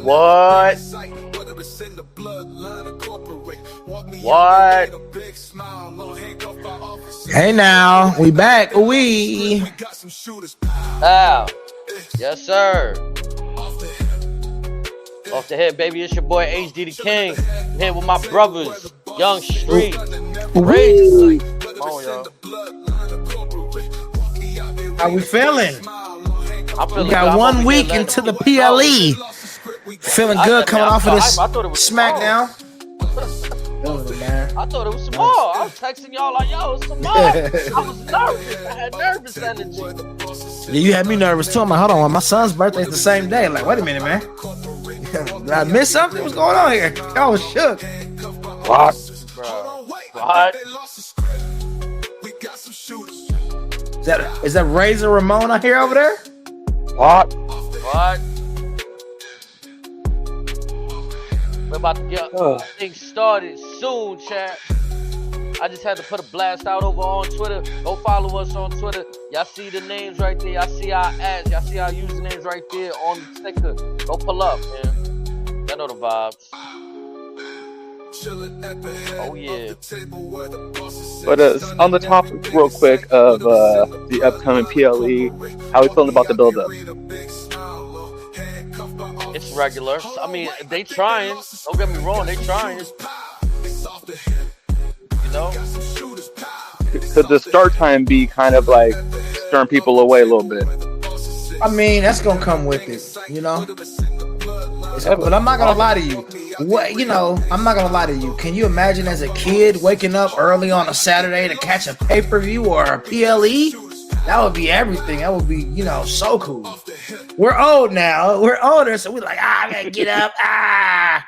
What? What? Hey now, we back. We. Ow. Yes, sir. Off the hip, baby. It's your boy HD the King. I'm here with my brothers, Young Street. Crazy. Come on, y'all. How we feeling? I'm feeling We got good. 1 week into the PLE. Feeling good coming off of this SmackDown. I thought it was small. I was texting y'all like, yo, it's small. I was nervous. I had nervous energy. Yeah, you had me nervous too. I'm like, hold on, my son's birthday's the same day. I'm like, wait a minute, man. Did I miss something? What's going on here? I was shook. What? Bro. What? Is that Razor Ramon I hear over there? What? What? We're about to get things started soon, chat. I just had to put a blast out over on Twitter. Go follow us on Twitter. Y'all see the names right there. Y'all see our ads. Y'all see our usernames right there on the sticker. Go pull up, man. Y'all know the vibes. Oh, yeah. But on the topic real quick of the upcoming PLE, how are we feeling about the build-up? It's regular. I mean, they trying. Don't get me wrong. They trying. You know? Could the start time be kind of like stirring people away a little bit? I mean, that's gonna come with it, you know. But I'm not gonna lie to you. I'm not gonna lie to you. Can you imagine as a kid waking up early on a Saturday to catch a pay-per-view or a PLE? That would be everything. That would be, so cool. We're old now. We're older, so we're like, I gotta get up. Oh, yeah.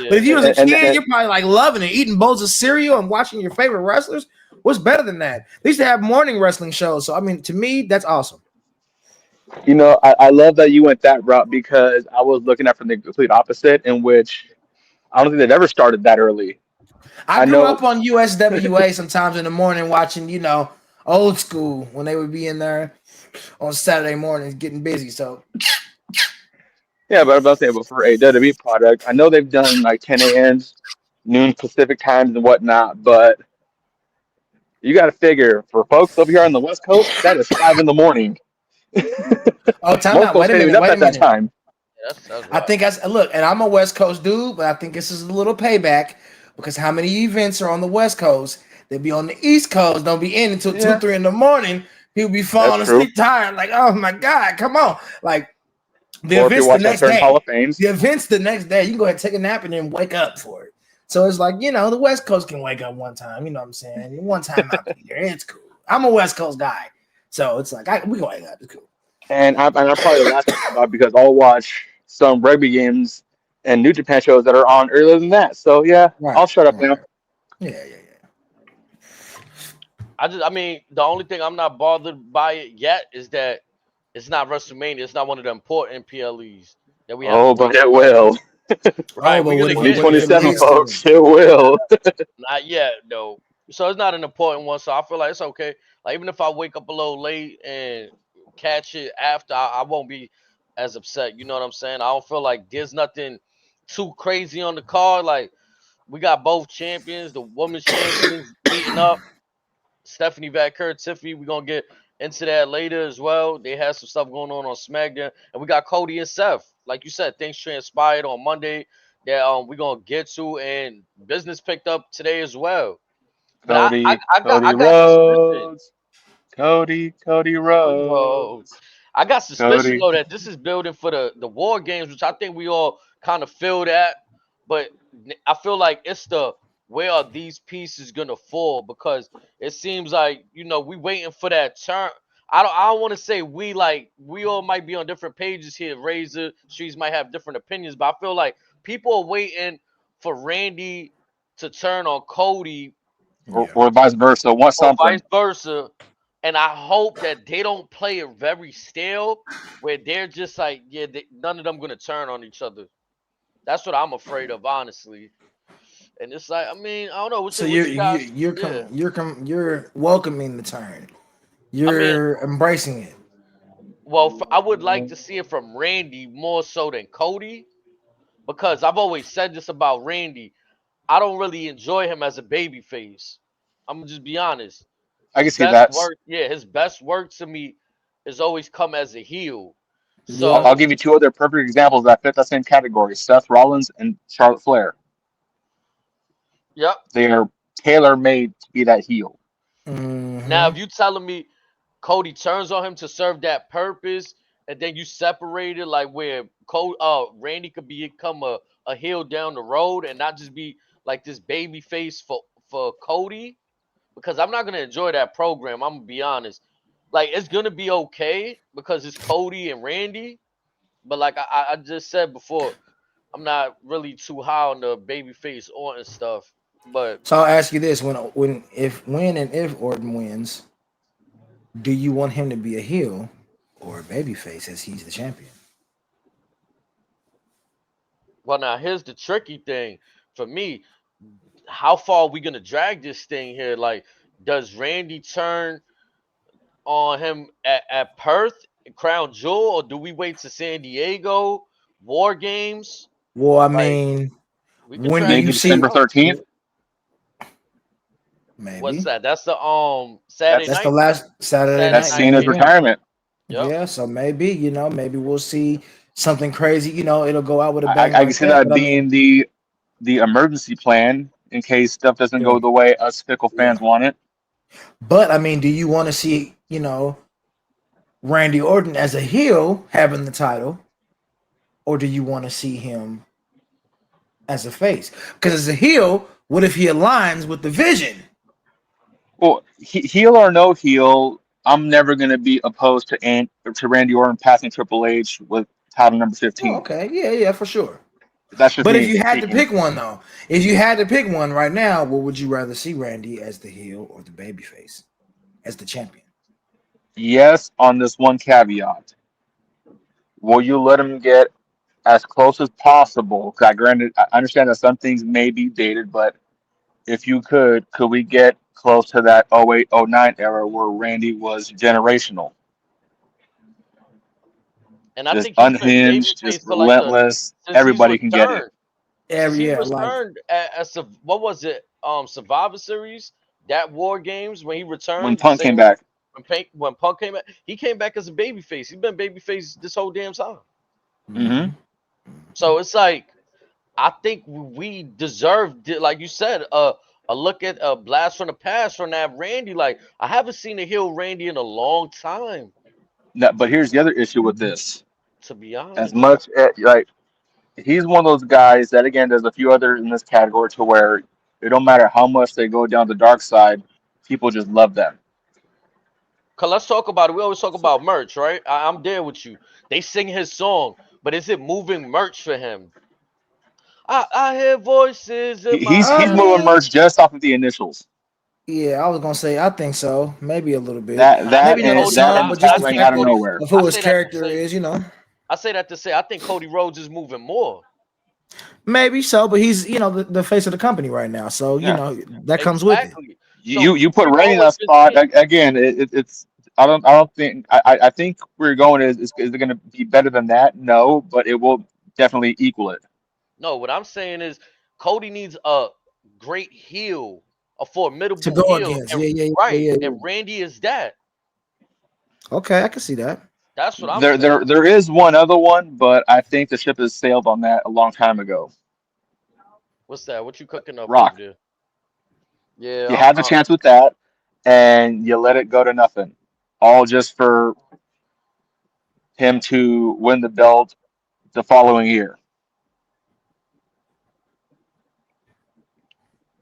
But if you was a kid, you're probably like loving it, eating bowls of cereal and watching your favorite wrestlers. What's better than that? They used to have morning wrestling shows. So I mean, to me, that's awesome. I love that you went that route because I was looking at from the complete opposite, in which I don't think they've ever started that early. I grew up on USWA sometimes in the morning watching, old school when they would be in there on Saturday mornings getting busy. So yeah, but I'm about to say, but for a WWE product, I know they've done like 10 a.m.s, noon Pacific times and whatnot, but you got to figure for folks over here on the West Coast, that is 5 in the morning. Oh, time out. Wait a minute. Wait a minute. Time. Yeah, that's I think look, and I'm a West Coast dude, but I think this is a little payback because how many events are on the West Coast? They be on the East Coast, don't be in until 2, 3 in the morning. People be falling asleep tired, like, oh my God, come on. Like the events the next day. Hall of Fames. The events the next day. You can go ahead and take a nap and then wake up for it. So it's like, the West Coast can wake up one time, you know what I'm saying? One time out the year. It's cool. I'm a West Coast guy. So it's like we can wake up. It's cool. And I'm probably the last one about because I'll watch some rugby games and New Japan shows that are on earlier than that. So yeah, right, I'll shut up now. Yeah. I mean, the only thing I'm not bothered by it yet is that it's not WrestleMania. It's not one of the important PLEs that we have. Oh, but it will. Right, we're gonna get 2027, folks. It will. Not yet, though. So it's not an important one. So I feel like it's okay. Like even if I wake up a little late and catch it after, I won't be as upset. You know what I'm saying? I don't feel like there's nothing too crazy on the card. Like we got both champions, the women's champions beating up Stephanie Vaquer, Tiffany. We're gonna get into that later as well. They had some stuff going on SmackDown, and we got Cody and Seth. Like you said, things transpired on Monday that we're gonna get to, and business picked up today as well. Cody Rhodes. I got suspicion though that this is building for the War Games, which I think we all kind of feel that, but I feel like it's the where are these pieces gonna fall, because it seems like we waiting for that turn. I don't want to say we all might be on different pages here. Razor Streets might have different opinions, but I feel like people are waiting for Randy to turn on Cody, or vice versa. Vice versa. And I hope that they don't play it very stale, where they're just like, none of them gonna turn on each other. That's what I'm afraid of, honestly. And it's like, I mean, I don't know. So you're welcoming the turn. You're embracing it. Well, I would like to see it from Randy more so than Cody, because I've always said this about Randy. I don't really enjoy him as a babyface. I'm gonna just be honest. I His can see best that. work, yeah, his best work to me is always come as a heel. Yeah. I'll So give you two other perfect examples that fit that same category: Seth Rollins and Charlotte Flair. yep. They are tailor made to be that heel. Now Mm-hmm. if you telling me Cody turns on him to serve that purpose, and then you separate it like where Randy could become a heel down the road and not just be like this baby face for Cody, because I'm not gonna enjoy that program. I'm gonna be honest. Like it's gonna be okay because it's Cody and Randy, but like I just said before, I'm not really too high on the babyface Orton stuff. But So I'll ask you this: when and if Orton wins, do you want him to be a heel or a babyface as he's the champion? well, now here's the tricky thing for me. How far are we gonna drag this thing here? Like, does Randy turn on him at Perth, Crown Jewel, or do we wait to San Diego, War Games? Well, I Like, mean, we could when do drag you Maybe this thing see? December out. 13th. What's Maybe that? That's the Saturday That's that's the night, last Saturday Saturday that's night. night Yeah, Cena's pay per yeah, view. retirement. Yep. yeah. So maybe we'll see something crazy. It'll go out with a bang I can like see that. that But I mean, being the emergency plan in case stuff doesn't yeah, go the way us fickle yeah. fans want it. But I mean, do you want to see Randy Orton as a heel having the title, or do you want to see him as a face? Because as a heel, what if he aligns with the vision? Well, heel or no heel, I'm never going to be opposed to Randy Orton passing Triple H with title number Oh, 15. okay, yeah, for sure. That's just But if me you had to speaking. pick one, though, if you had to pick one right now, what would you rather see, Randy as the heel or the babyface as the champion? Yes, on this one caveat. Will you let him get as close as possible? 'Cause I understand that some things may be dated, but if you could we get close to that 08, 09 era where Randy was generational? And I Just think he's been unhinged, just babyface for like the relentless. since he's Everybody can get it. returned. Since Every he's year, like returned at what was it? Survivor Series, that War Games when he When returned, the Punk came same back. when Punk came back, he came back as a babyface. He's been babyface this whole damn time. Hmm. mhm. So it's like I think we deserve, like you said, a look at a blast from the past from that Randy. Like I haven't seen a heel Randy in a long time, No, but here's the other issue with this. to be As honest. much like he's one of those guys that again, there's a few others in this category to where it don't matter how much they go down the dark side, people just love them. Cause let's talk about it. We always talk about merch, right? I'm there with you. They sing his song, but is it moving merch for him? I hear voices in my He's head. moving merch just off of the initials. Yeah, I was gonna say I think so. Maybe a little bit. That And I that Maybe think not and Cody, that but some, and but just I the tattling say out fact of of, Cody. nowhere. of who I his say that to character say. is. I say that to say. I think Cody Rhodes is moving more. Maybe so, but he's the face of the company right now, so Yeah. that comes with it. Exactly. You So you put we've Ray in always that been spot saying again. It's I don't think I think where you're going is it going to be better than that? No, but it will definitely equal it. no. What I'm saying is Cody needs a great heel, a To formidable go heel, against. and Yeah, yeah, yeah, right. yeah, And yeah. Randy is that. Okay, I can see that. That's what I'm There saying. there there is one other one, but I think the ship has sailed on that a long time ago. What's that? What you cooking up over Rock. there? Yeah, You had the chance with that, and you let it go to nothing, all just for him to win the belt the following year.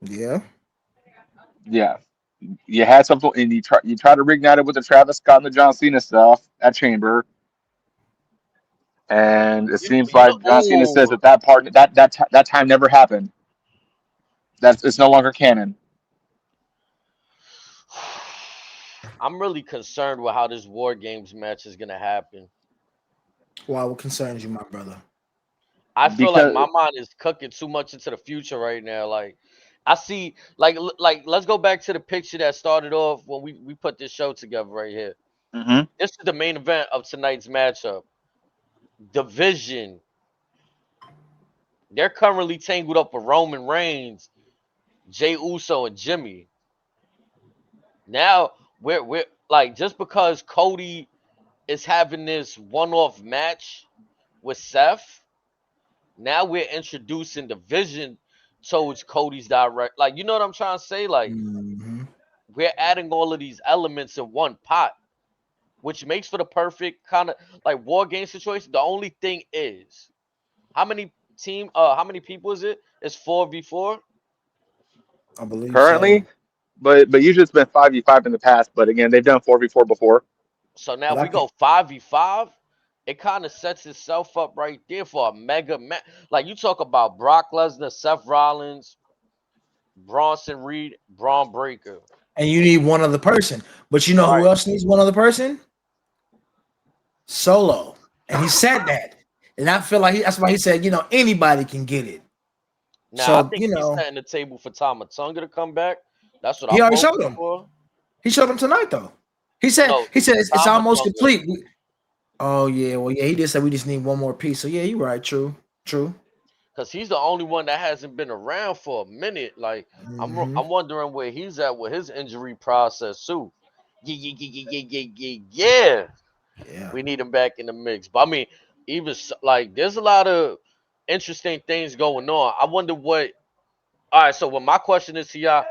Yeah. Yeah, you had something, and you try to reignite it with the Travis Scott and the John Cena stuff at Chamber, and it seems like John Cena says oh, that that time never happened. That's it's no longer canon. I'm really concerned with how this War Games match is gonna happen. Why? What concerns you, my brother? I feel like Because my mind is cooking too much into the future right now. Like I see, like let's go back to the picture that started off when we put this show together right here. Hmm. This is the main event of tonight's matchup. Division. They're currently tangled up with Roman Reigns, Jey Uso, and Jimmy. Now we're like, just because Cody is having this one-off match with Seth, now we're introducing division towards Cody's direct. Like, you know what I'm trying to say? Like, Mm-hmm. we're adding all of these elements in one pot, which makes for the perfect kind of like war game situation. The only thing is, how many people is it? It's 4v4. I believe so. Currently, but usually it's been 5v5 in the past. But again, they've done 4v4 before. So now But I we can go 5v5. It kind of sets itself up right there for a mega match. Like, you talk about Brock Lesnar, Seth Rollins, Bronson Reed, Braun Breaker. and you need one other person. But you know who Right. else needs one other person? Solo. And he said that. And I feel like that's why he said, anybody can get it. Now I So, think he's setting the table for Tama Tonga to come back. That's what he I'm already hoping showed him. for. He showed him tonight, though. He said No, it's Tama almost Tonga, complete. Oh, yeah. Well, yeah, he did say we just need one more piece. So, yeah, you're right. True. because he's the only one that hasn't been around for a minute. Like, Hmm. I'm wondering where he's at with his injury process too. Yeah. Yeah. We need him back in the mix. But I mean, even like, there's a lot of interesting things going on. I wonder what. All right, so what my question is to y'all: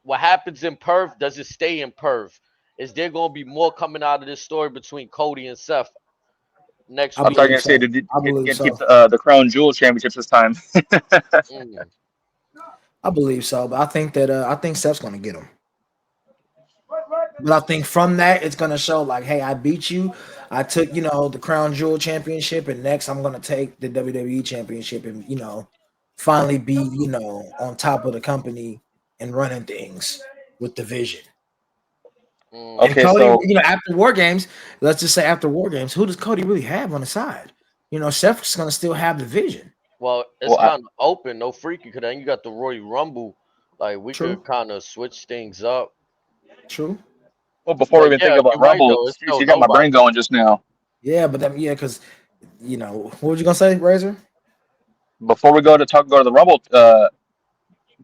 what happens in Perth? Does it stay in Perth? Is there going to be more coming out of this story between Cody and Seth next I I thought you week? were believe gonna say, so. did you I believe get keep so. the crown jewel championships this time? Mm. I believe so. But I think Seth's going to get him. But I think from that, it's gonna show like, hey, I beat you. I took, the Crown Jewel Championship, and next I'm gonna take the WWE Championship, and finally be, on top of the company and running things with the vision. And Mm. Okay, Cody, so after War Games, let's just say after War Games, who does Cody really have on the side? Seth's gonna still have the vision. Well, it's well, kind of open, no freaky, because then you got the Royal Rumble. Like, we True, could kind of switch things up. true. before we But even think yeah, about you're right Rumble, though. It's seriously, still you got my brain nobody. going just now. Yeah, but then yeah, because what were you gonna say, Razor? Before we go to the Rumble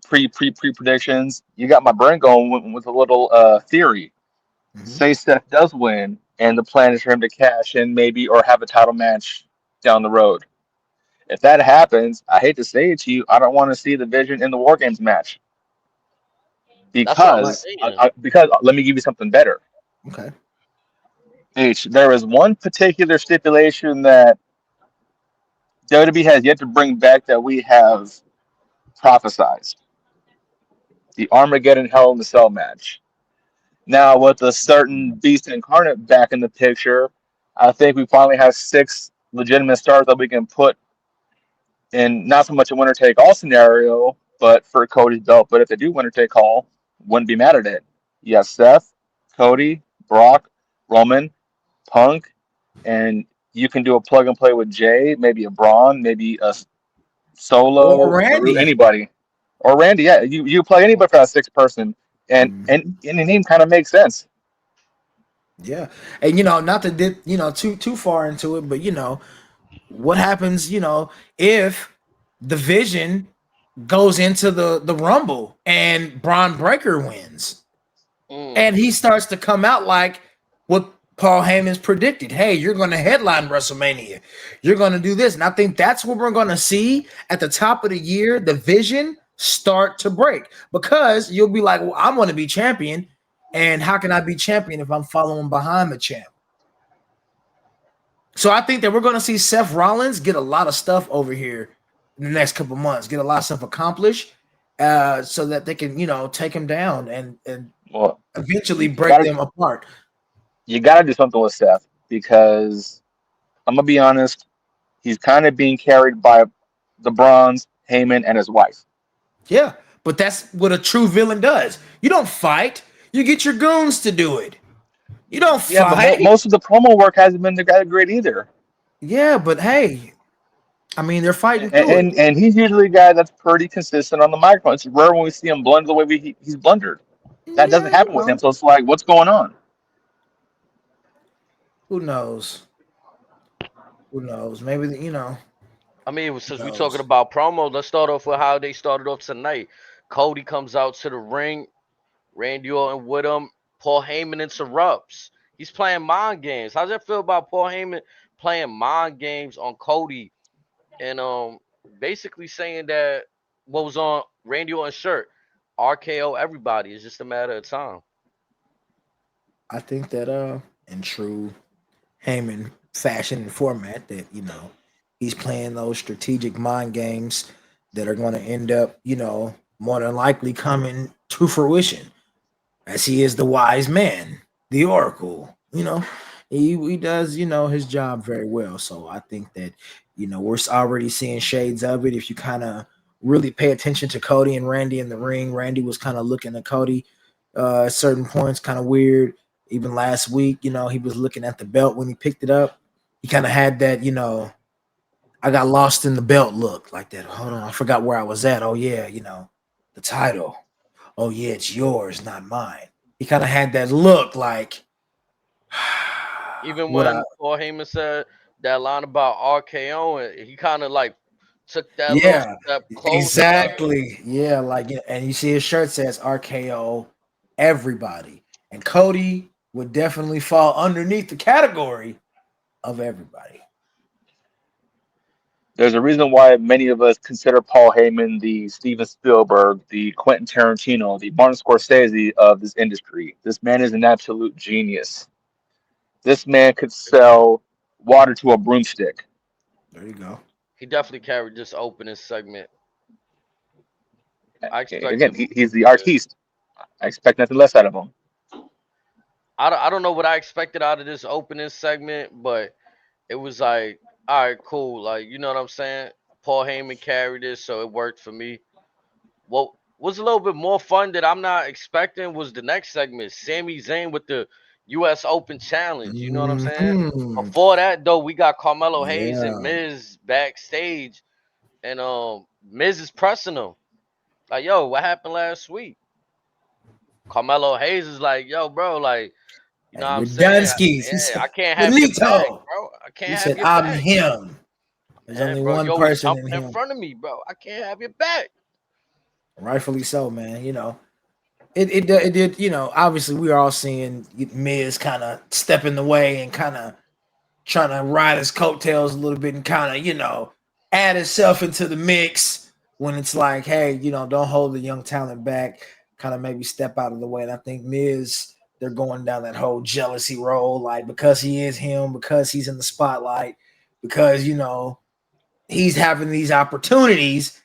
pre predictions, you got my brain going with a little theory. Hmm. Say Seth does win, and the plan is for him to cash in maybe or have a title match down the road. If that happens, I hate to say it to you, I don't want to see the Vision in the War Games match That's what I'm Right. saying. because let me give you something better. Okay. There is one particular stipulation that WWE has yet to bring back that we have prophesized: the Armageddon Hell in the Cell match. Now, with a certain Beast Incarnate back in the picture, I think we finally have six legitimate stars that we can put in not so much a winner take all scenario, but for Cody's belt. But if they do winner take all, wouldn't be mad at it. You have Seth, Cody, Brock, Roman, Punk, and you can do a plug and play with Jay, maybe a Braun, maybe a Or Solo, Drew, Randy. anybody, or Randy. Yeah, you play anybody for that six person, and the name kind of makes sense. Yeah, and not to dip, too far into it, but what happens, if the Vision goes into the Rumble and Braun Breaker wins, Mm. and he starts to come out like what Paul Heyman's predicted. Hey, you're going to headline WrestleMania. You're going to do this, and I think that's what we're going to see at the top of the year. The Vision start to break because you'll be like, well, I'm going to be champion. And how can I be champion if I'm following behind the champ? So I think that we're going to see Seth Rollins get a lot of stuff over here in the next couple months, get a lot of stuff accomplished, so that they can, take him down and Well, eventually you break gotta them apart. you gotta do something with Seth because I'm gonna be honest, he's kind of being carried by the Bronze, Heyman, and his wife. Yeah, but that's what a true villain does. You don't fight. You get your goons to do it. You don't Yeah, but fight. most of the promo work hasn't been that great either. Yeah, but hey, I mean, they're fighting And, through it. and he's usually a guy that's pretty consistent on the microphone. It's rare when we see him blunder the way he's blundered. That doesn't Yeah, happen with him. So it's like, what's going on? Who knows? Who knows? Maybe I mean, who since we talking knows? about promo, let's start off with how they started off tonight. Cody comes out to the ring, Randy Orton with him. Paul Heyman interrupts. He's playing mind games. How's that feel about Paul Heyman playing mind games on Cody and basically saying that what was on Randy Orton's shirt, RKO everybody. It's just a matter of time. I think that in true Heyman fashion and format that he's playing those strategic mind games that are going to end up more than likely coming to fruition as he is the wise man, the oracle. He does his job very well. So I think that we're already seeing shades of it. If you kind of really pay attention to Cody and Randy in the ring, Randy was kind of looking at Cody at certain points, kind of weird. Even last week, he was looking at the belt when he picked it up. He kind of had that, I got lost in the belt look like that. Hold on, I forgot where I was at. Oh yeah, the title. Oh yeah, it's yours, not mine. He kind of had that look like Even what I when Paul Heyman said that line about RKO, he kind of like took that little yeah, step closer. Like, exactly. Yeah, like and you see his shirt says RKO everybody. And Cody would definitely fall underneath the category of everybody. There's a reason why many of us consider Paul Heyman the Steven Spielberg, the Quentin Tarantino, the Martin Scorsese of this industry. This man is an absolute genius. This man could sell water to a broomstick. There you go. he definitely carried this opening segment. I Again, expected, he's the yeah. artiste. I expect nothing less out of him. I don't know what I expected out of this opening segment, but it was like, all right, cool. Like, you know what I'm saying? Paul Heyman carried this, so it worked for me. What was a little bit more fun that I'm not expecting was the next segment, Sami Zayn with the U.S. Open Challenge. You know what I'm saying? Hmm. Before that, though, we got Carmelo Hayes and Yeah. Miz backstage, and Miz is pressing him like, "Yo, what happened last week?" Carmelo Hayes is like, "Yo, bro, like, you know Hey, what I'm we're saying? Dunskies. He Yeah, I said, can't have your back, Benito. bro. I He can't have said, your I'm back, him. There's man, only bro. one You always person in jumping in him. front of me, bro. I can't have your back." Rightfully so, man. It did, obviously we are all seeing Miz kind of step in the way and kind of trying to ride his coattails a little bit and kind of, add himself into the mix when it's like, hey, don't hold the young talent back, kind of maybe step out of the way. And I think Miz, they're going down that whole jealousy roll, like because he is him, because he's in the spotlight, because, he's having these opportunities.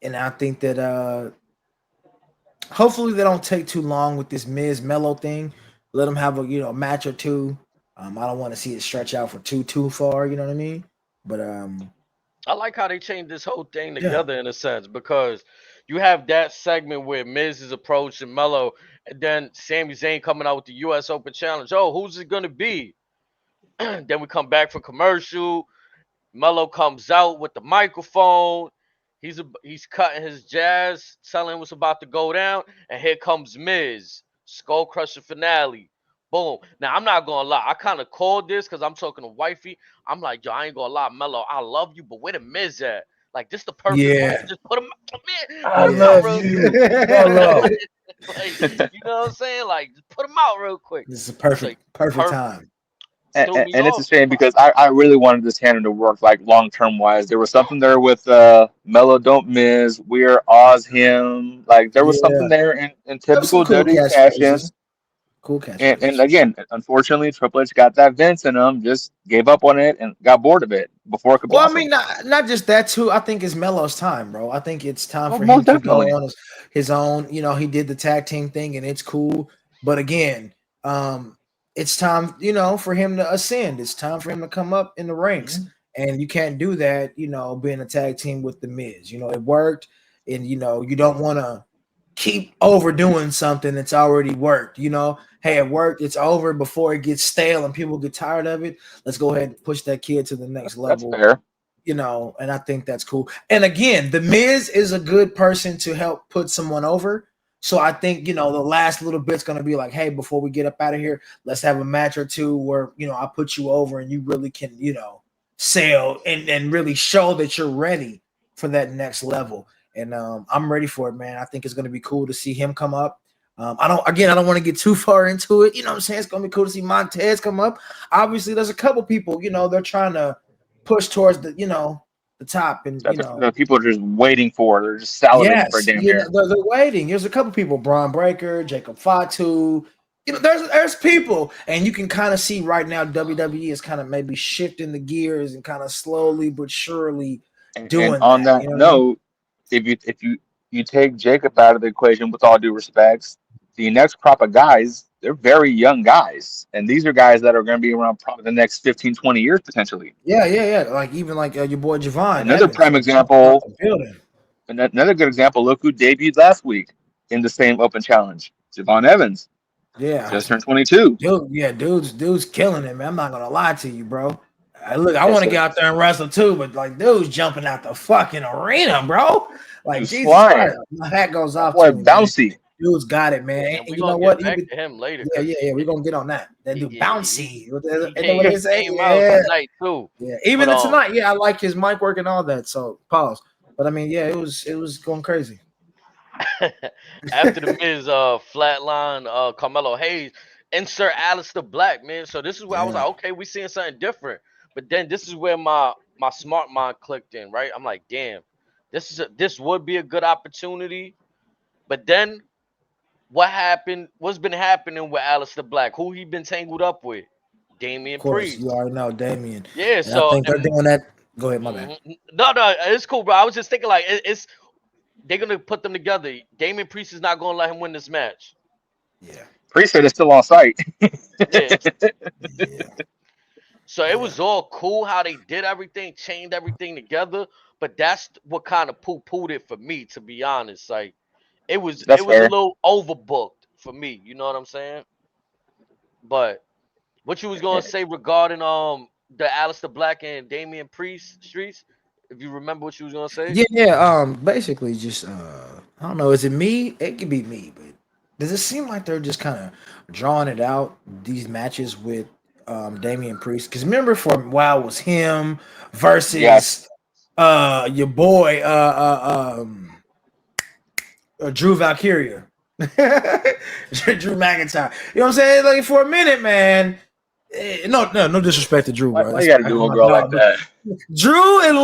And I think that hopefully they don't take too long with this Miz Mello thing. Let them have a match or two. I don't want to see it stretch out for too far. You know what I mean? But I like how they changed this whole thing yeah, together in a sense because you have that segment where Miz is approaching Mello, and then Sami Zayn coming out with the U.S. Open Challenge. Oh, who's it gonna be? Then we come back for commercial. Mello comes out with the microphone. He's cutting his jazz, telling him what's about to go down, and here comes Miz, Skull Crusher finale. Boom. Now I'm not gonna lie, I kind of called this because I'm talking to wifey. I'm like, yo, I ain't gonna lie, Mello, I love you, but where the Miz at? Like, this the perfect moment. yeah, Just put him, man, I put him yeah. out love real quick. you, Mello. Like, you know what I'm saying? Like, just put him out real quick. This is a So perfect perfect. time. Threw me And it's a off. shame because I really wanted this tandem to work like long term wise. There was something there with Mello Don't Miss, We're Oz him. Like there was something Yeah, there in have some typical cool WWE fashion. catchphrases. Cool And catchphrases for sure. again, unfortunately, Triple H got that Vince in him, just gave up on it and got bored of it before it could Well, I mean, blossom. not just that too. I think it's Melo's time, bro. I think it's time Oh, for him most to go definitely. on his own. He did the tag team thing, and it's cool. But again, it's time, for him to ascend. It's time for him to come up in the ranks, Mhm. and you can't do that, being a tag team with the Miz. It worked, and you don't want to keep overdoing something that's already worked. Hey, it worked. It's over before it gets stale and people get tired of it. Let's go ahead and push that kid to the next That's level. fair. And I think that's cool. And again, the Miz is a good person to help put someone over. So I think, the last little bit's gonna be like, hey, before we get up out of here, let's have a match or two where, I put you over and you really can, sail and really show that you're ready for that next level. And I'm ready for it, man. I think it's gonna be cool to see him come up. I don't want to get too far into it. You know what I'm saying? It's gonna be cool to see Montez come up. Obviously, there's a couple people, they're trying to push towards the top, and That people are just waiting for. They're just salivating for it, yes, damn near. they're waiting. There's a couple people, Braun Breaker, Jacob Fatu. There's people, and you can kind of see right now WWE is kind of maybe shifting the gears and kind of slowly but surely And doing on that. that You know what I mean? note, if you take Jacob out of the equation, with all due respects, the next crop of guys, they're very young guys, and these are guys that are going to be around probably the next 15, 20 years potentially. Yeah. Like even like your boy Javon Another Evans, prime jumping out example, the building. and another good example. Look who debuted last week in the same Open Challenge. Javon Evans Yeah, just turned 22. dude's killing it, man. I'm not gonna lie to you, bro. I Yeah, want to so get out there and wrestle too, but like, dude's jumping out the fucking arena, bro. he Like, was Jesus Christ, flying. my hat goes That off boy to him, man. bouncy. Dude's got it, man. And And we're you know gonna get what? back Even to him later yeah, because we're gonna get on that. That dude bouncy. he Ain't that what they came say? came out Yeah, tonight too. yeah. But Even tonight, yeah, I like his mic work and all that. So pause. But I mean, yeah, it was going crazy. after the Miz flatline Carmelo Hayes, insert Alistair Black, man. So this is where I was Yeah, like, okay, we seeing something different. But then this is where my smart mind clicked in, right? I'm like, damn, this would be a good opportunity. But then what happened? What's been happening with Alistair Black? Who he been tangled up with? of Damian course. You Priest. already know Damien. Yeah, And I so think they're doing that. Go ahead, my bad. no, it's cool, bro. I was just thinking like it's they're gonna put them together. Damian Priest is not gonna let him win this match. Yeah. Priest is still on site. Yeah. Yeah. So it Yeah. was all cool how they did everything, chained everything together. But that's what kind of poo-pooed it for me, to be honest. Like it That's was a fair. little overbooked for me. You know what I'm saying? But what you was gonna say regarding the Alistair Black and Damian Priest streets? If you remember what you was gonna say? Yeah. Basically, just I don't know. Is it me? It could be me, but does it seem like they're just kind of drawing it out these matches with Damian Priest? Because remember, for a while it was him Yes. versus your boy Drew Valkyria. Drew McIntyre. You know what I'm saying? Like for a minute, man. No disrespect to Drew, Why, bro. why you gotta do a My girl like dog. But that? Drew and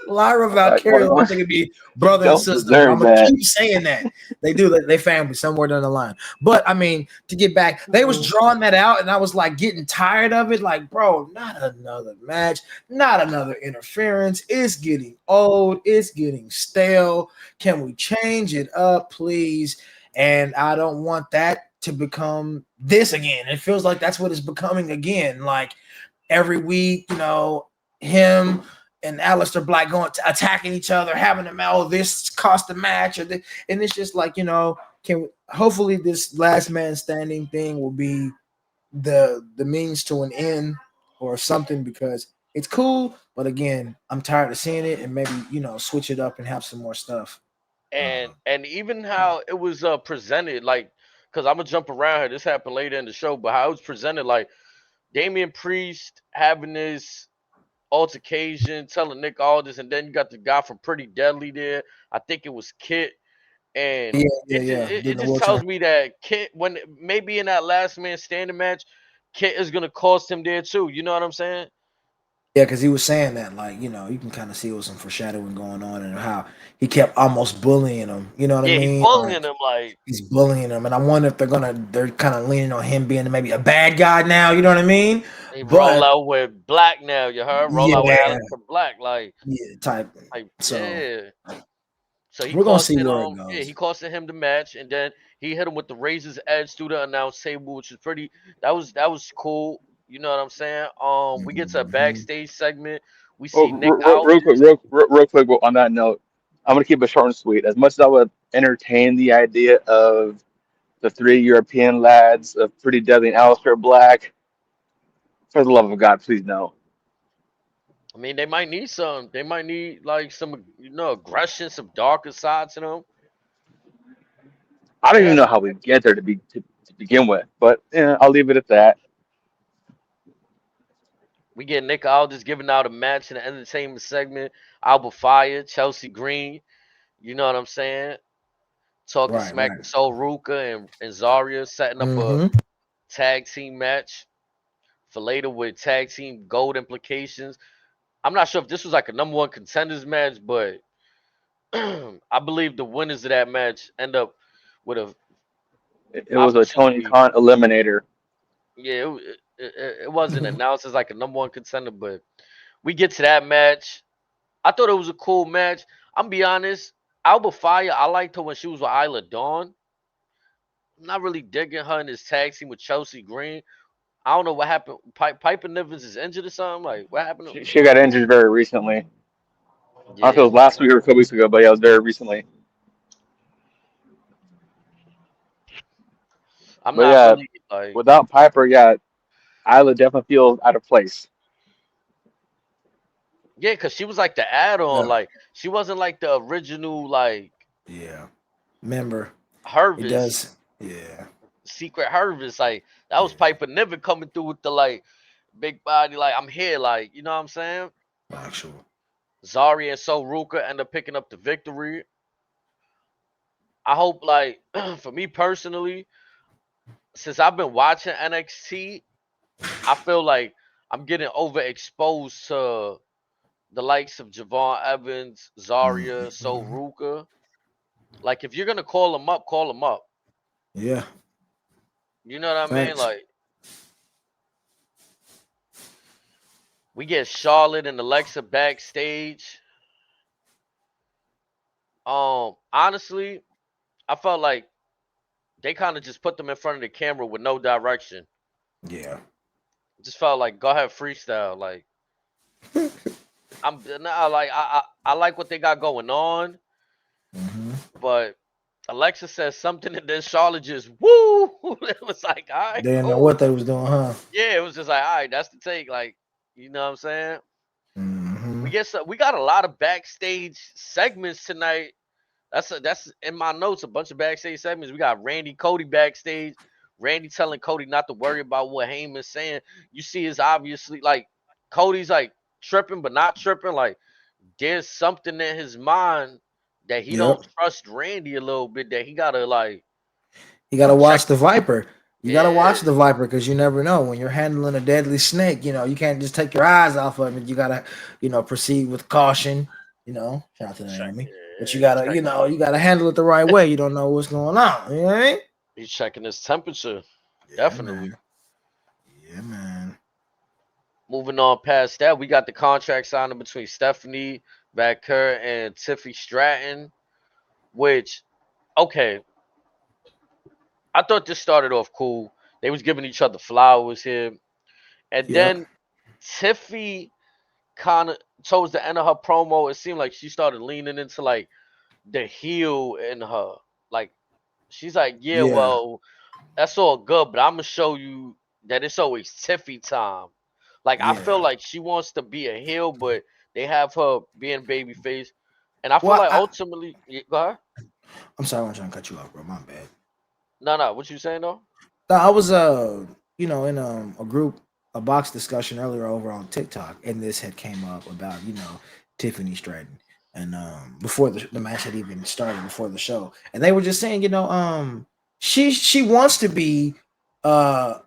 Lyra Why, Valkyria, I why, think it'd be you brother and don't sister, but I'm deserve gonna that. keep saying that. They do that, they family somewhere down the line. But I mean, to get back, they was drawing that out, and I was like getting tired of it. Like, bro, not another match, not another interference. It's getting old, it's getting stale. Can we change it up, please? And I don't want that to become this again. It feels like that's what it's becoming again. Like every week, him and Aleister Black going to attacking each other, having them, oh, this cost a match, and it's just like, hopefully this last man standing thing will be the means to an end or something, because it's cool, but again, I'm tired of seeing it, and maybe switch it up and have some more stuff. And even how it was presented, like, because I'm gonna jump around here. This happened later in the show, but how it was presented, like Damian Priest having this altercation, telling Nick Aldis, and then you got the guy from Pretty Deadly there. I think it was Kit, and Yeah, it getting the just wheelchair. tells me that Kit, when maybe in that last man standing match, Kit is gonna cost him there too. You know what I'm saying? Yeah, because he was saying that, like, you can kind of see it was some foreshadowing going on, and how he kept almost bullying him. You know what I Yeah, he mean? bullying Like him like he's bullying him, and I wonder if they're kind of leaning on him being maybe a bad guy now. You know what I mean? he roll But out with Black now. You heard? Roll out with yeah, Alistair Black, yeah, type. like So yeah. So he we're gonna see costed where it yeah, he goes. costed him the match, and then he hit him with the Razor's Edge through the announce table, which is pretty. That was cool. You know what I'm saying? We get to a Mhm. backstage segment. We Well, see Nick real quick, Aldis. real quick. On that note, I'm gonna keep it short and sweet. As much as I would entertain the idea of the three European lads of Pretty Deadly and Aleister Black, for the love of God, please no. I mean, they might need some. They might need like some, aggression, some darker sides to them. I don't even Yeah, know how we get there to begin with, but yeah, I'll leave it at that. we get Nick Aldis giving out a match in the entertainment segment. Alba Fire, Chelsea Green. You know what I'm saying? Talking Right, smack right. to Sol Ruka and Zarya, setting up a Mm-hmm. tag team match for later with tag team gold implications. I'm not sure if this was like a number one contenders match, but I believe the winners of that match end up with a It was a Tony opportunity. Khan eliminator. Yeah, it wasn't announced as like a number one contender, but we get to that match. I thought it was a cool match. I'm be honest, Alba Fire, I liked her when she was with Isla Dawn. I'm not really digging her in this tag team with Chelsea Green. I don't know what happened. Piper Nivens is injured or something. Like what happened? She got injured very recently. I don't know if it Yeah, was last week or a couple weeks ago, but yeah, it was very recently. I'm But not yeah, really like. without Piper, yeah, Isla definitely feels out of place. Yeah, cause she was like the add-on. Yeah. Like she wasn't like the original like Yeah. Remember, it Hervis, does. Yeah. secret Hervis. Like that was Yeah. Piper Niven coming through with the like big body. Like I'm here. Like you know what I'm saying? Actual. Zarya and So Ruka end up picking up the victory. I hope like for me personally, since I've been watching NXT, I feel like I'm getting overexposed to the likes of Javon Evans, Zarya, So Mm-hmm. Ruka. Like if you're gonna call them up, call them up. Yeah. You know what I mean? Thanks. Like we get Charlotte and Alexa backstage. Honestly, I felt like they kind of just put them in front of the camera with no direction. Yeah. It just felt like go ahead freestyle. Like I'm nah, like I like what they got going on, Mm-hmm. but Alexa says something and then Charlotte just woo. It was like, all right, They didn't know cool. what they was doing, huh? Yeah, it was just like, all right, that's the take. Like, you know what I'm saying? Mm-hmm. We got a lot of backstage segments tonight. That's in my notes. A bunch of backstage segments. We got Randy Cody backstage. Randy telling Cody not to worry about what Heyman's saying. You see, is obviously like Cody's like tripping, but not tripping. Like there's something in his mind that he don't Yep. trust Randy a little bit. That he gotta like You gotta check. watch the Viper. You gotta Yeah, watch the Viper because you never know when you're handling a deadly snake. You know, you can't just take your eyes off of it. You gotta, proceed with caution. Shout out to check. Naomi. But you Yeah, gotta, you gotta handle it the right way. You don't know what's going on. You know what I mean? he's checking his temperature. Yeah, Definitely. man. Yeah, man. Moving on past that, we got the contract signing between Stephanie Vaquer and Tiffy Stratton, which, okay, I thought this started off cool. They was giving each other flowers here. And Yep. then Tiffy kind of, towards the end of her promo, it seemed like she started leaning into like the heel in her. Like, she's like, yeah, Yeah. well, that's all good, but I'm going to show you that it's always Tiffy time. Like I feel Yeah. like she wants to be a heel, but they have her being babyface, and I feel Well, like ultimately, go ahead. I'm sorry, I'm trying to cut you off, bro. My bad. No, no, what you saying though? No, I was in a group, a box discussion earlier over on TikTok, and this had came up about Tiffany Stratton, and before the match had even started, before the show, and they were just saying, she wants to be uh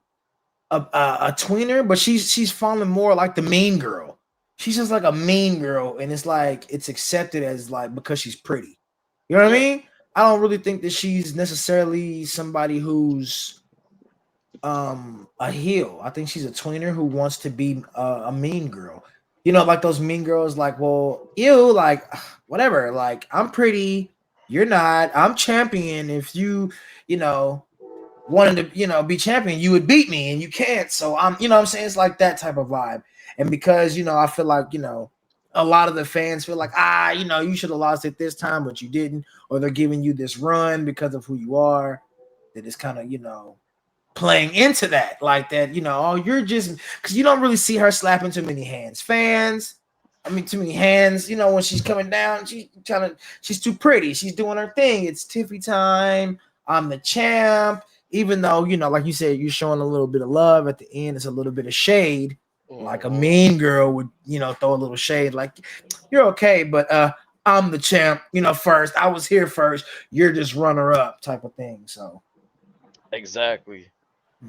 a tweener, but she's falling more like the mean girl. She's just like a mean girl, and it's like it's accepted as like because she's pretty. You know what I Yeah, mean? I don't really think that she's necessarily somebody who's a heel. I think she's a tweener who wants to be a mean girl. Like those mean girls, like, well, you like whatever. Like, I'm pretty, you're not. I'm champion. If you know, wanted to, be champion, you would beat me, and you can't. So I'm, what I'm saying, it's like that type of vibe. And because I feel like a lot of the fans feel like you should have lost it this time, but you didn't, or they're giving you this run because of who you are. That is kind of playing into that, like that, oh, you're just because you don't really see her slapping too many hands. Too many hands, when she's coming down, she's too pretty. She's doing her thing. It's Tiffy time. I'm the champ. Even though, like you said, you're showing a little bit of love at the end, it's a little bit of shade, like a Mhm. mean girl would, throw a little shade, like you're okay, but I'm the champ, first. I was here first. You're just runner up type of thing. So, Exactly.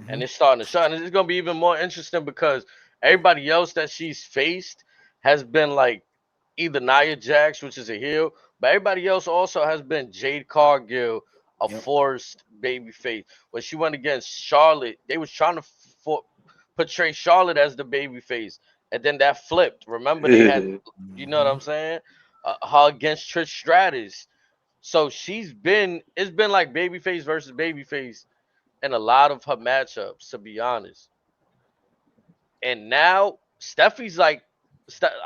And mhm. it's starting to shine. And it's gonna be even more interesting because everybody else that she's faced has been like either Nia Jax, which is a heel, but everybody else also has been Jade Cargill, a Yep. forced baby face. When she went against Charlotte, they was trying to portray Charlotte as the baby face, and then that flipped. Remember they had, you know what I'm Mhm. saying? Her against Trish Stratus. So it's been like babyface versus babyface in a lot of her matchups, to be honest. And now Steffi's like,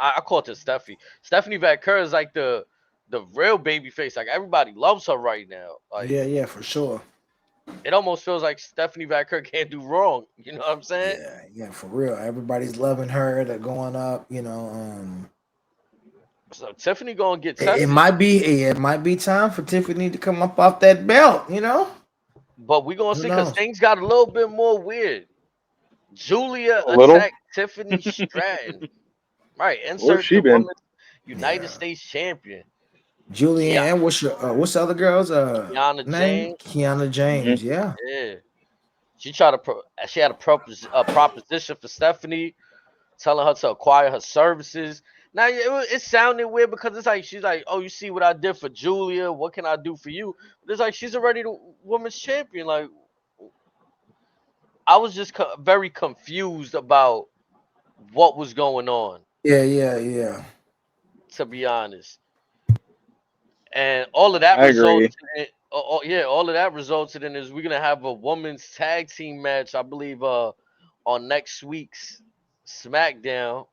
I call it Steffi. Stephanie Vaquer is like the real baby face. Like everybody loves her right now. Like Yeah, yeah, for sure. it almost feels like Stephanie Vaquer can't do wrong. You know what I'm saying? Yeah, yeah, for real. Everybody's loving her. They're going up. So Tiffany gonna get It tested, might be time for Tiffany to come up off that belt. but we gonna Who see because knows? things got a little bit more weird. Julia A little. attacked Tiffany Stratton. Right, Where's insert she the been? women's United Yeah, States champion. Julian. Kia- And what's the other girl's Kiana name? James. Kiana Hmm. James. Yeah, Yeah. She had a proposition for Stephanie, telling her to acquire her services. Now it sounded weird because it's like she's like, oh, you see what I did for Julia? What can I do for you? But it's like she's already the women's champion. Like I was just very confused about what was going on, yeah, yeah, yeah. to be honest. And all of that I resulted agree. in yeah, all of that resulted in is we're gonna have a women's tag team match, I believe, on next week's SmackDown.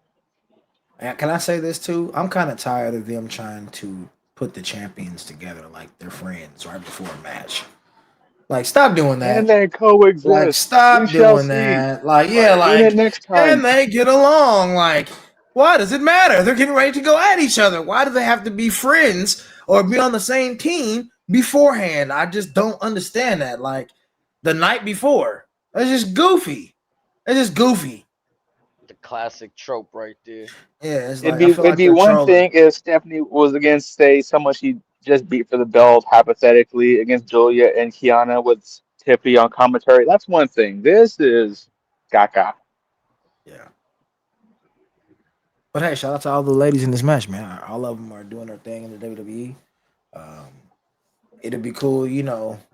And can I say this too? I'm kind of tired of them trying to put the champions together like they're friends right before a match. Like, stop doing Can that. they Like, coexist? We stop shall doing see. that. Like, yeah, Right. Tune in like, next can time. they get along? Like, why does it matter? They're getting ready to go at each other. Why do they have to be friends or be on the same team beforehand? I just don't understand that. Like, the night before. That's just goofy. That's just goofy. The classic trope right there. Yeah, it's It'd like, I be feel it'd like be they're one trolling. thing if Stephanie was against, say, someone she just beat for the belt, hypothetically, against Julia and Kiana with Tiffy on commentary. That's one thing. This is Gaga. Yeah. But hey, shout out to all the ladies in this match, man. All of them are doing their thing in the WWE. Um, it'd be cool,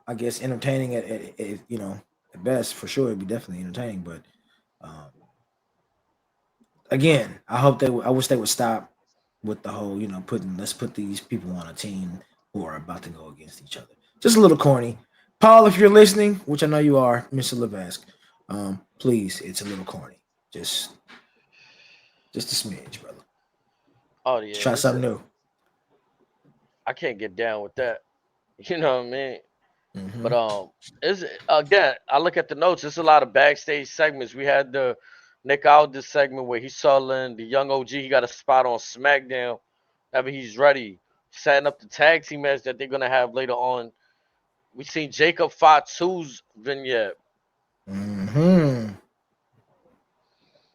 I guess entertaining at best for sure. It'd be definitely entertaining. But um, again, I wish they would stop with the whole, let's put these people on a team who are about to go against each other. Just a little corny. Paul, if you're listening, which I know you are, Mr. Levesque, please, it's a little corny. Just just a smidge, brother. Oh Let's yeah, try something new. I can't get down with that. You know what I mean? But Hmm. is again, I look at the notes. There's a lot of backstage segments. We had the Nick Aldis segment where he's selling the young OG. He got a spot on SmackDown. I mean, he's ready, setting up the tag team match that they're gonna have later on. We seen Jacob Fatu's vignette. Hmm.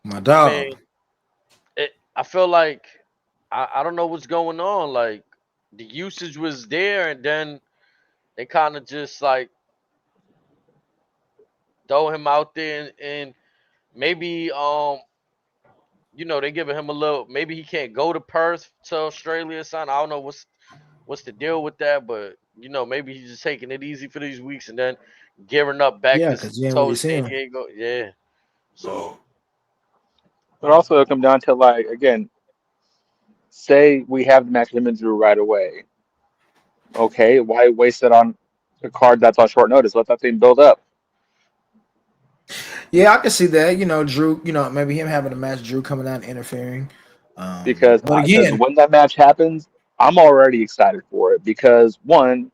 My I dog. mean, I feel like I don't know what's going on. Like the usage was there, and then they kind of just like throw him out there, and maybe they giving him a little. Maybe he can't go to Perth to Australia or something. I don't know what's the deal with that, but maybe he's just taking it easy for these weeks and then gearing up back Yeah, to because you ain't really towards seen San him. Diego. Yeah. So But also it'll come down to, like, again, say we have the match him and Drew right away. Okay, why waste it on a card that's on short notice? Let that thing build up. Yeah, I can see that. Drew. Maybe him having a match, Drew coming out and interfering. But Because again, when that match happens, I'm already excited for it because one,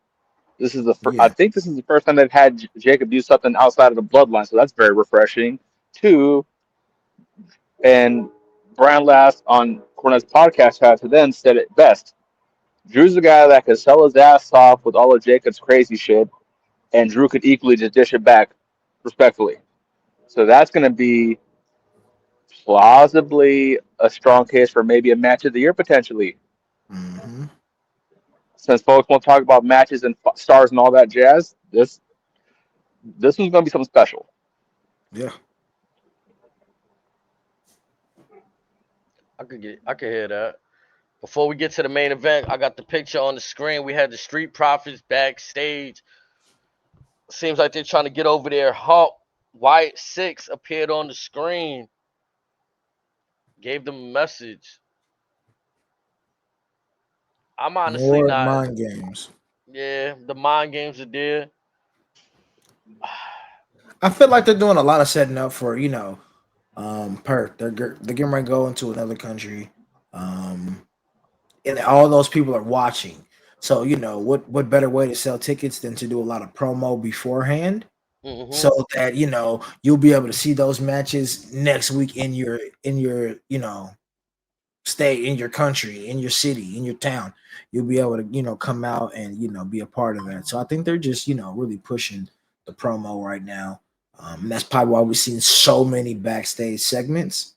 I yeah, think this is the first time they've had Jacob do something outside of the bloodline, so that's very refreshing. Two, and Brian Last on Cornette's podcast had to then said it best. Drew's the guy that could sell his ass off with all of Jacob's crazy shit, and Drew could equally just dish it back respectfully. So that's going to be plausibly a strong case for maybe a match of the year potentially. Mm-hmm. Since folks won't talk about matches and stars and all that jazz, this one's going to be something special. Yeah. I could hear that. Before we get to the main event, I got the picture on the screen. We had the Street Profits backstage. Seems like they're trying to get over there. Hump White 6 appeared on the screen, gave them a message. I'm honestly More not. mind games. Yeah, the mind games are there. I feel like they're doing a lot of setting up for Perth. They're getting ready to go into another country, and all those people are watching. So what better way to sell tickets than to do a lot of promo beforehand, Hmm. so that you'll be able to see those matches next week in your state, in your country, in your city, in your town. You'll be able to come out and be a part of that. So I think they're just really pushing the promo right now. And that's probably why we've seen so many backstage segments,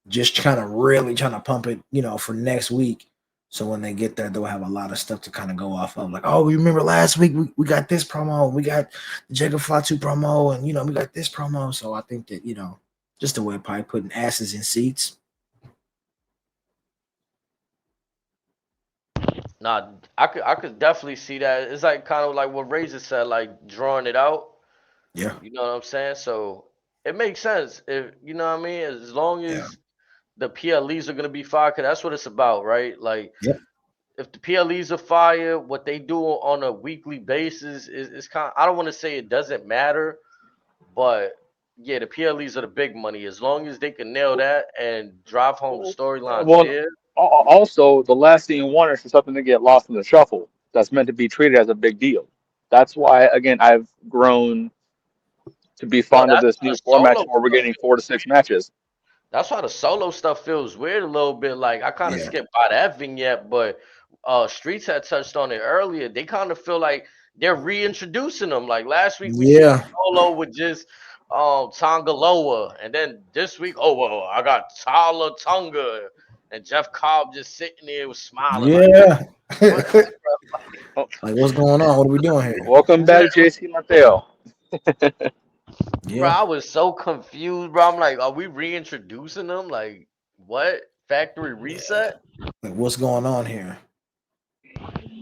just kind of really trying to pump it for next week. So when they get there, they'll have a lot of stuff to kind of go off of. Like, oh, we remember last week we got this promo, we got the Jacob Fatu promo, and we got this promo. So I think that just the way probably putting asses in seats. Nah, I could definitely see that. It's like kind of like what Razor said, like drawing it out. Yeah, You know what I'm saying? So it makes sense if you know what I mean. As long yeah, as the PLEs are gonna be fired, 'cause that's what it's about, right? Like yep. if the PLEs are fired, what they do on a weekly basis is kind of, I don't want to say it doesn't matter, but yeah, the PLEs are the big money. As long as they can nail that and drive home the storylines Well, there. also, the last thing you want is for something to get lost in the shuffle that's meant to be treated as a big deal. That's why, again, I've grown to be Well, fond of that's this why new the format solo where we're stuff getting 4 to 6 matches. That's why the solo stuff feels weird a little bit. Like I kind of Yeah. skipped by that vignette, but Streets had touched on it earlier. They kind of feel like they're reintroducing them. Like last week we seen Yeah. Solo with just Tongaloa, and then this week, oh well, I got Tala Tonga and Jeff Cobb just sitting there was smiling like Yeah. what? Oh, Like, what's going on? What are we doing here? welcome Yeah, back, JC Mateo. bro, Yeah. I was so confused, bro. I'm like, are we reintroducing them? Like what? Factory Yeah. reset? Like, what's going on here?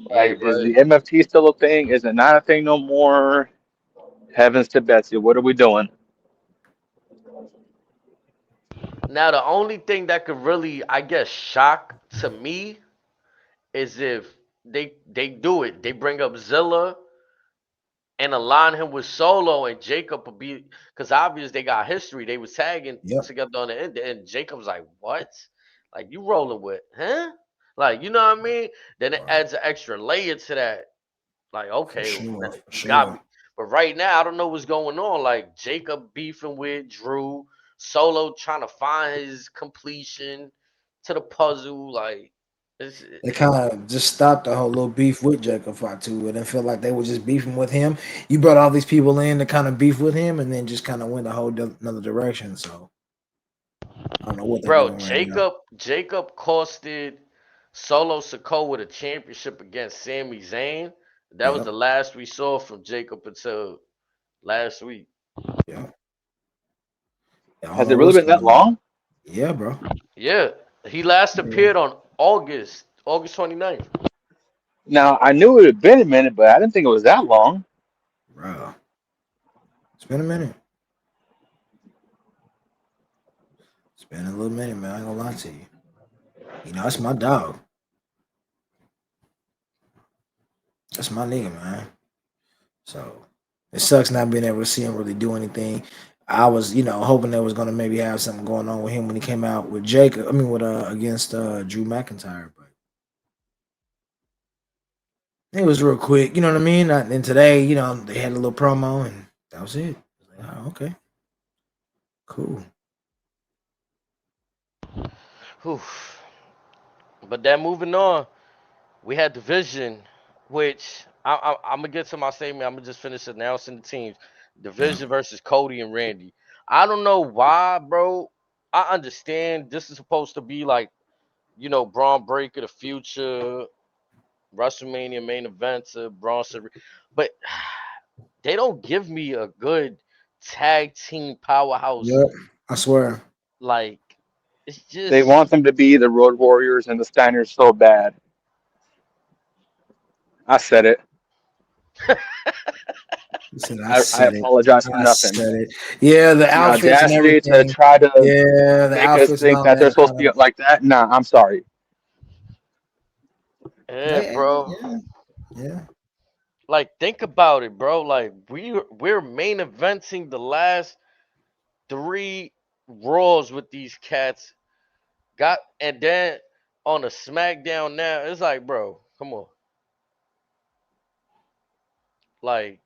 Yeah, Is but the MFT still a thing? Is it not a thing no more? Heavens to Betsy, what are we doing? now the only thing that could really, I guess, shock to me is if they do it. They bring up Zilla and align him with Solo and Jacob will be because obviously they got history. They was tagging Yep. together on the end, and Jacob's like, "What? Like you rolling with, huh? Like you know what I mean?" Then it Right. adds an extra layer to that. Like, For okay, sure. For you got me. sure. But right now, I don't know what's going on. Like Jacob beefing with Drew, Solo trying to find his completion to the puzzle. Like, it's, They kind of just stopped the whole little beef with Jacob Fatu and then felt like they were just beefing with him. You brought all these people in to kind of beef with him and then just kind of went a whole another direction. So I don't know what they're bro, doing right now. Jacob costed Solo Sikoa the championship against Sami Zayn. That was Yep. the last we saw from Jacob until last week. Yep. I don't Has know it really what's been that going on. long? Yeah, bro. Yeah, he last Yeah. appeared on August 29th. Now, I knew it had been a minute, but I didn't think it was that long. Bro. It's been a minute. It's been a little minute, man. I ain't gonna lie to you. That's my dog. That's my nigga, man. So it sucks not being able to see him really do anything. I was, hoping they was gonna maybe have something going on with him when he came out with Jacob. I mean, with against Drew McIntyre, but it was real quick. You know what I mean? And today, they had a little promo, and that was it. Like, oh, okay, cool. Whew. But then moving on, we had Division, which I'm gonna get to my statement. I'm gonna just finish announcing the teams. Yeah. Division versus Cody and Randy. I don't know why, bro. I understand this is supposed to be like, Braun Breaker, the future WrestleMania main event to Bronson, but they don't give me a good tag team powerhouse. Yep. I swear. Like, it's They just want them to be the Road Warriors and the Steiners so bad. I said it. He said, I I said it. apologize for I nothing. said it. Yeah, the The outfits and audacity to everything. try to Yeah, the make us outfits and think all that that they're are supposed kind to be of. like that. Nah, I'm sorry. yeah, bro. Yeah, yeah. Like, think about it, bro. Like, we're main eventing the last three Raws with these cats. And then on a SmackDown now, it's like, bro, come on. Like,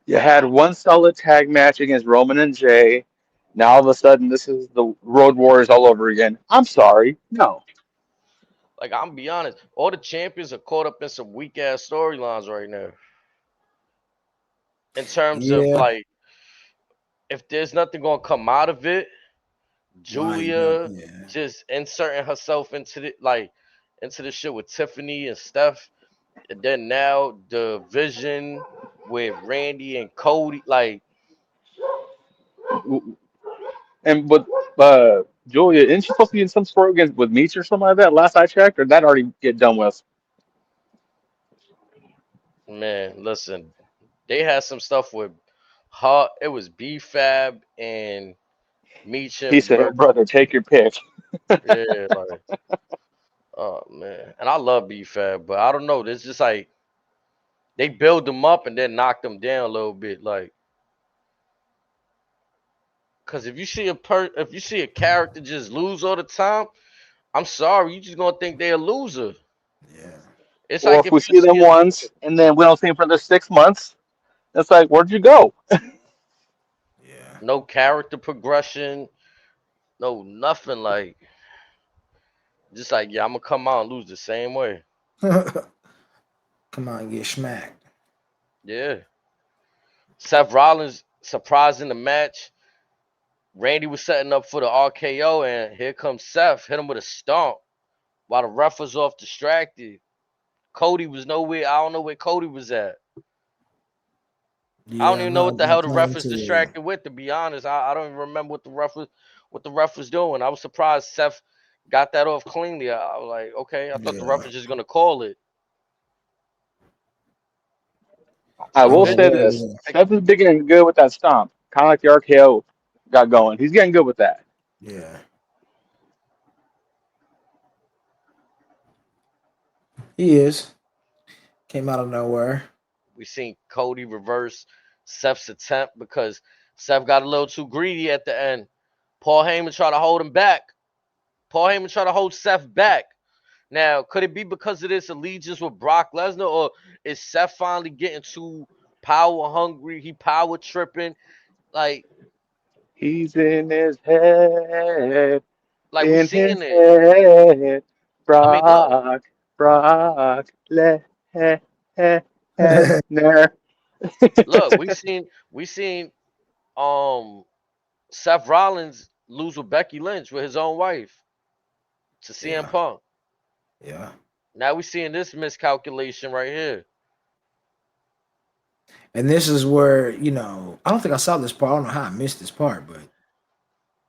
You had one solid tag match against Roman and Jay. Now all of a sudden, this is the Road Warriors all over again. I'm sorry. No. I'm be honest, all the champions are caught up in some weak ass storylines right now. In terms of Yeah. like, if there's nothing gonna come out of it, Why you got? Julia Yeah. just inserting herself into the shit with Tiffany and Steph, and then now the Vision with Randy and Cody. Like, And with Julia, isn't she supposed to be in some sport against with Meech or something like that? Last I checked, or did that already get done with? man, listen, they had some stuff with her. It was B Fab and He Meechum said, versus, "Brother, take your pick." yeah, like, oh man, and I love B Fab, but I don't know. It's just like they build them up and then knock them down a little bit, like. Cause if you see a character just lose all the time, I'm sorry, you just gonna think they're a loser. Yeah. It's Or like if if we you see them see a once and then we don't see them for another 6 months, it's like, where'd you go? Yeah. no character progression, no nothing, like just like, yeah, I'm gonna come out and lose the same way. Come on, get smacked. Yeah. Seth Rollins surprising the match. Randy was setting up for the RKO, and here comes Seth, hit him with a stomp while the ref was off distracted. Cody was nowhere. I don't know where Cody was at. I don't Yeah, even know what the I'm hell the ref playing was too. Yeah. distracted with. To be honest, I don't even remember what the ref was doing. I was surprised Seth got that off cleanly. I was like, okay, I thought the ref Yeah. was just gonna call it. I I The don't will know say vision, what this: was. like, Seth is getting good with that stomp, kind of like the RKO got going. He's getting good with that. Yeah. He is. Came out of nowhere. we seen Cody reverse Seth's attempt because Seth got a little too greedy at the end. Paul Heyman tried to hold him back. Paul Heyman tried to hold Seth back. Now, could it be because of this allegiance with Brock Lesnar, or is Seth finally getting too power hungry? He power tripping. Like, He's in his head, we in seeing his it. head. I mean, look, Brock, Lesnar. we seen um Seth Rollins lose with Becky Lynch with his own wife to CM Yeah. Punk. Yeah. Now we seeing this miscalculation right here. And this is where, I don't think I saw this part. I don't know how I missed this part, but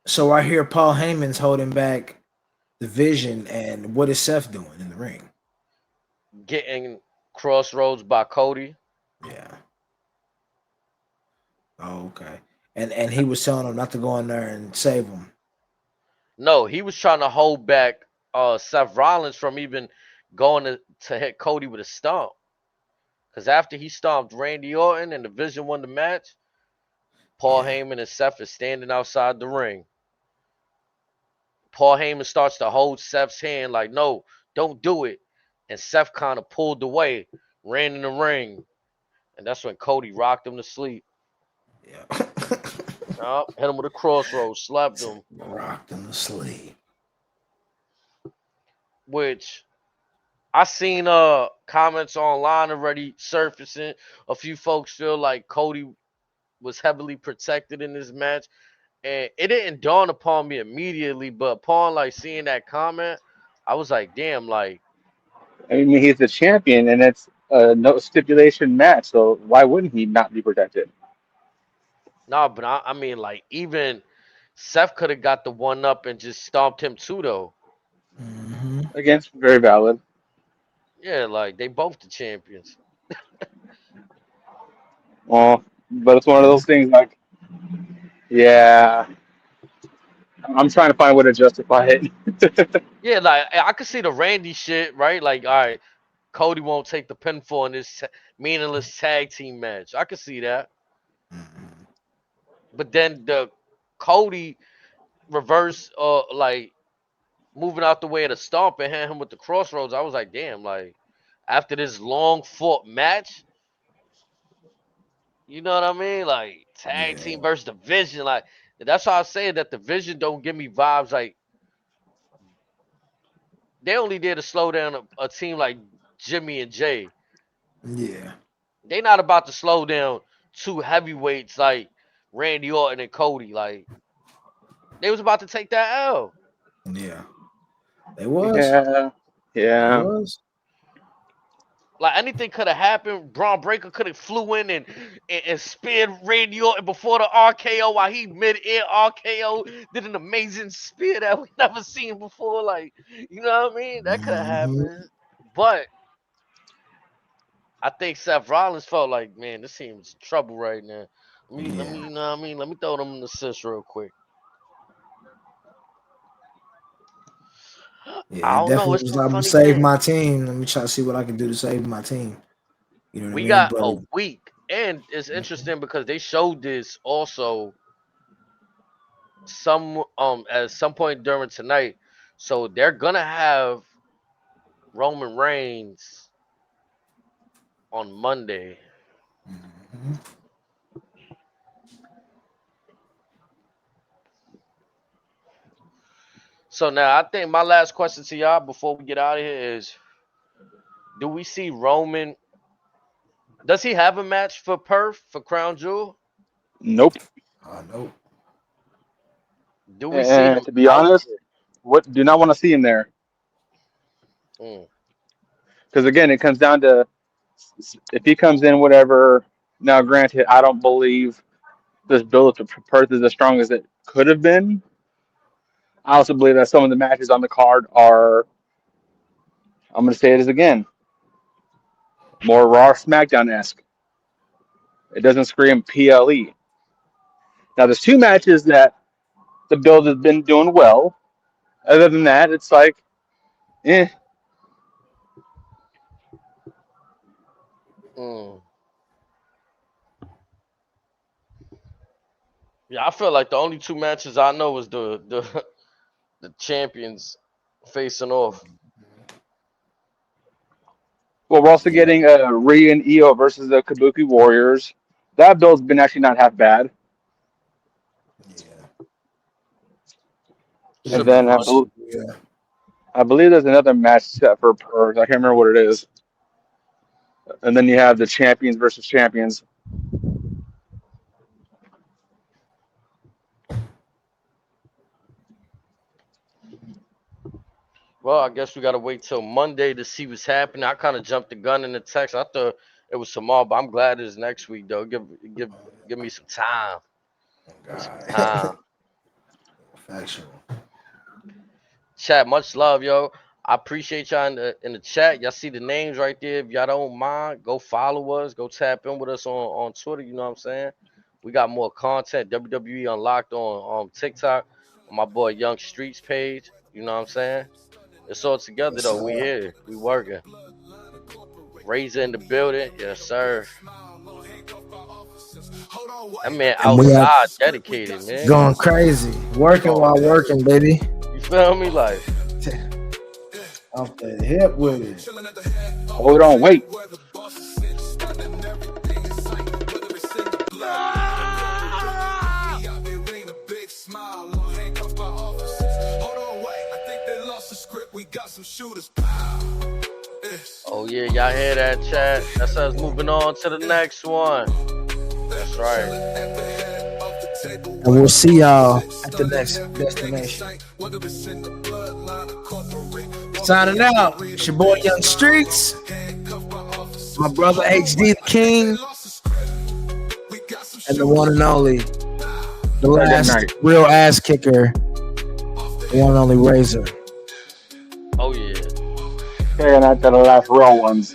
so I hear Paul Heyman's holding back the Vision, and what is Seth doing in the ring? Getting crossroads by Cody. Yeah. Oh, okay. And he was telling him not to go in there and save him. No, he was trying to hold back Seth Rollins from even going to hit Cody with a stomp. Because after he stomped Randy Orton and the Vision won the match, Paul Yeah. Heyman and Seth is standing outside the ring. Paul Heyman starts to hold Seth's hand like, no, don't do it. And Seth kind of pulled away, ran in the ring. And that's when Cody rocked him to sleep. Yeah. Hit him with a crossroads, slapped him, Rocked him to sleep. which I seen comments online already surfacing. A few folks feel like Cody was heavily protected in this match, and it didn't dawn upon me immediately, but upon like seeing that comment, I was like, damn, like I mean, he's the champion, and it's a no stipulation match, so why wouldn't he not be protected? nah, but I mean like even Seth could have got the one up and just stomped him too though. Mm-hmm. Again, very valid. Yeah, like they both the champions. Well, but it's one of Yeah. those things like, yeah, I'm trying to find a way to justify it. Yeah, like I could see the Randy shit, right? Like, all right, Cody won't take the pinfall in this meaningless tag team match. I could see that. Mm-hmm. But then the Cody reverse, like moving out the way of the stomp and hit him with the crossroads. I was like, damn, like after this long fought match, you know what I mean? Like tag Yeah. team versus division, like that's how I say that the division don't give me vibes like they only did to slow down a team like Jimmy and Jay. Yeah. They not about to slow down two heavyweights like Randy Orton and Cody. Like they was about to take that L. Yeah. They was. Yeah, They yeah. was. Like anything could have happened. Braun Breaker could have flew in and speared Randy Orton before the RKO while he mid-air RKO did an amazing spear that we never seen before. Like, you know what I mean? That could have Mm-hmm. happened. But I think Seth Rollins felt like, man, this team's in trouble right now. Yeah. You know what I mean? Let me throw them an assist real quick. Yeah. I He don't know. definitely It's was some like, I'm gonna funny save thing. my team. Let me try to see what I can do to save my team. You know what I We mean? got But a week, and it's interesting because they showed this also some at some point during tonight. So they're gonna have Roman Reigns on Monday. Mhm. So now I think my last question to y'all before we get out of here is: do we see Roman? Does he have a match for Perth for Crown Jewel? Nope. Nope. Do we see And him to be out honest, there? what do not want to see him there Mm, because again, it comes down to if he comes in, whatever. Now, granted, I don't believe this build to Perth is as strong as it could have been. I also believe that some of the matches on the card are, I'm going to say it as again, more Raw SmackDown esque. It doesn't scream PLE. Now, there's two matches that the build has been doing well. Other than that, it's like, eh. mm. Yeah, I feel like the only two matches I know is the champions facing off. Well, we're also Yeah. getting Rhea and Io versus the Kabuki Warriors. That build's been actually not half bad. Yeah. And Should be then fun. Yeah. I believe there's another match set for Perth. I can't remember what it is. And then you have the champions versus champions. Well, I guess we gotta wait till Monday to see what's happening. I kind of jumped the gun in the text. I thought it was tomorrow, but I'm glad it's next week though. Give give me some time. Oh, Give me some God. time. Factual. Chat, much love, yo. I appreciate y'all in the chat. Y'all see the names right there. If y'all don't mind, go follow us. Go tap in with us on Twitter. You know what I'm saying? We got more content. WWE Unlocked on TikTok on my boy Young Streets page. You know what I'm saying? It's all together Yes, though. We sir. here. We working. Razor in the building. Yes, sir. That man And we are outside dedicated, man. going crazy. Working Going while crazy. working, baby. You feel me? Like, Off the hip with it. Hold on, wait. We got some shooters. Pow. Oh yeah, y'all hear that, chat? That's us moving on to the next one. That's right. And we'll see y'all at the next destination. Signing out. It's your boy Young Streets. My brother HD the King. And the one and only. The last real ass kicker. The one and only Razor. Oh yeah. Carrying out to the last real ones.